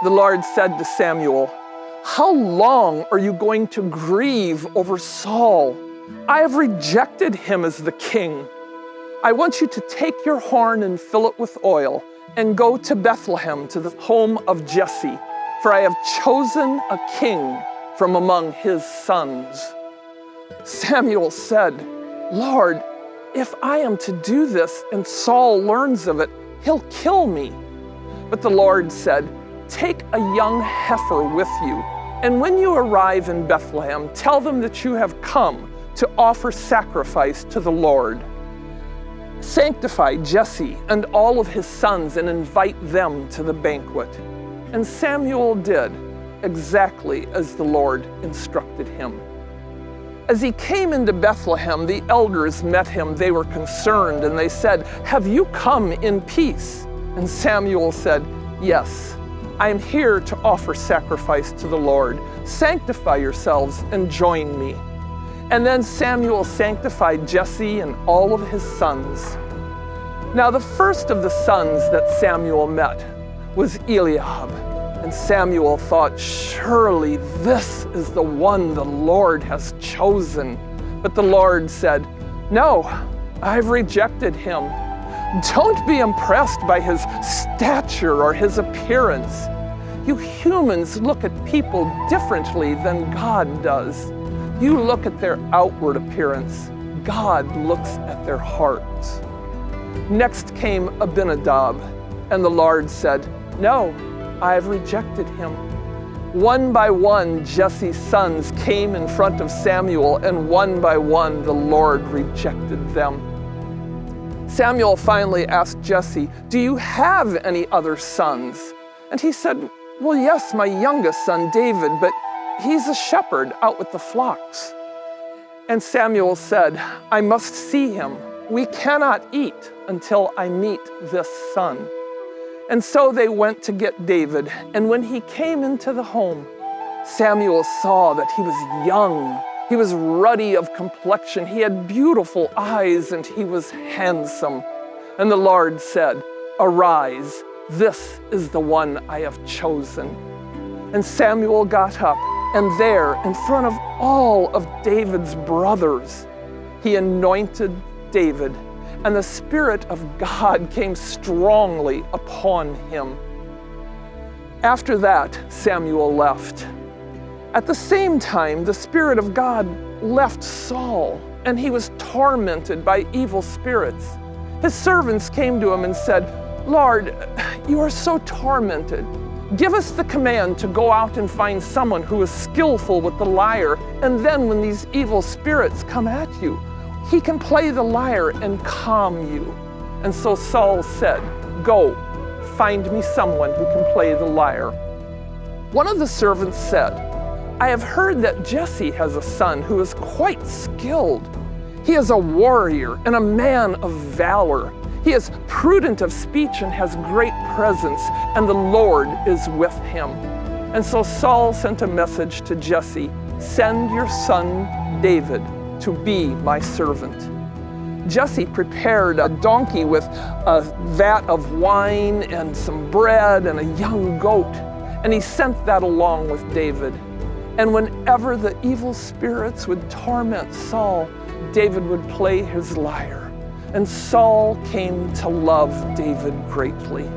The Lord said to Samuel, "How long are you going to grieve over Saul? I have rejected him as the king. I want you to take your horn and fill it with oil and go to Bethlehem, to the home of Jesse, for I have chosen a king from among his sons." Samuel said, "Lord, if I am to do this and Saul learns of it, he'll kill me." But the Lord said, "Take a young heifer with you, and when you arrive in Bethlehem, tell them that you have come to offer sacrifice to the Lord. Sanctify Jesse and all of his sons and invite them to the banquet." And Samuel did exactly as the Lord instructed him. As he came into Bethlehem, the elders met him. They were concerned and they said, "Have you come in peace?" And Samuel said, "Yes, I am here to offer sacrifice to the Lord. Sanctify yourselves and join me." And then Samuel sanctified Jesse and all of his sons. Now the first of the sons that Samuel met was Eliab. And Samuel thought, "Surely this is the one the Lord has chosen." But the Lord said, "No, I've rejected him. Don't be impressed by his stature or his appearance. You humans look at people differently than God does. You look at their outward appearance. God looks at their hearts." Next came Abinadab, and the Lord said, "No, I have rejected him." One by one, Jesse's sons came in front of Samuel, and one by one, the Lord rejected them. Samuel finally asked Jesse, "Do you have any other sons?" And he said, "Well, yes, my youngest son, David, but he's a shepherd out with the flocks." And Samuel said, "I must see him. We cannot eat until I meet this son." And so they went to get David, and when he came into the home, Samuel saw that he was young. He was ruddy of complexion, he had beautiful eyes, and he was handsome. And the Lord said, "Arise, this is the one I have chosen." And Samuel got up, and there, in front of all of David's brothers, he anointed David, and the Spirit of God came strongly upon him. After that, Samuel left. At the same time, the Spirit of God left Saul, and he was tormented by evil spirits. His servants came to him and said, "Lord, you are so tormented. Give us the command to go out and find someone who is skillful with the lyre, and then when these evil spirits come at you, he can play the lyre and calm you." And so Saul said, "Go, find me someone who can play the lyre." One of the servants said, "I have heard that Jesse has a son who is quite skilled. He is a warrior and a man of valor. He is prudent of speech and has great presence, and the Lord is with him." And so Saul sent a message to Jesse, "Send your son David to be my servant." Jesse prepared a donkey with a vat of wine and some bread and a young goat, and he sent that along with David. And whenever the evil spirits would torment Saul, David would play his lyre, and Saul came to love David greatly.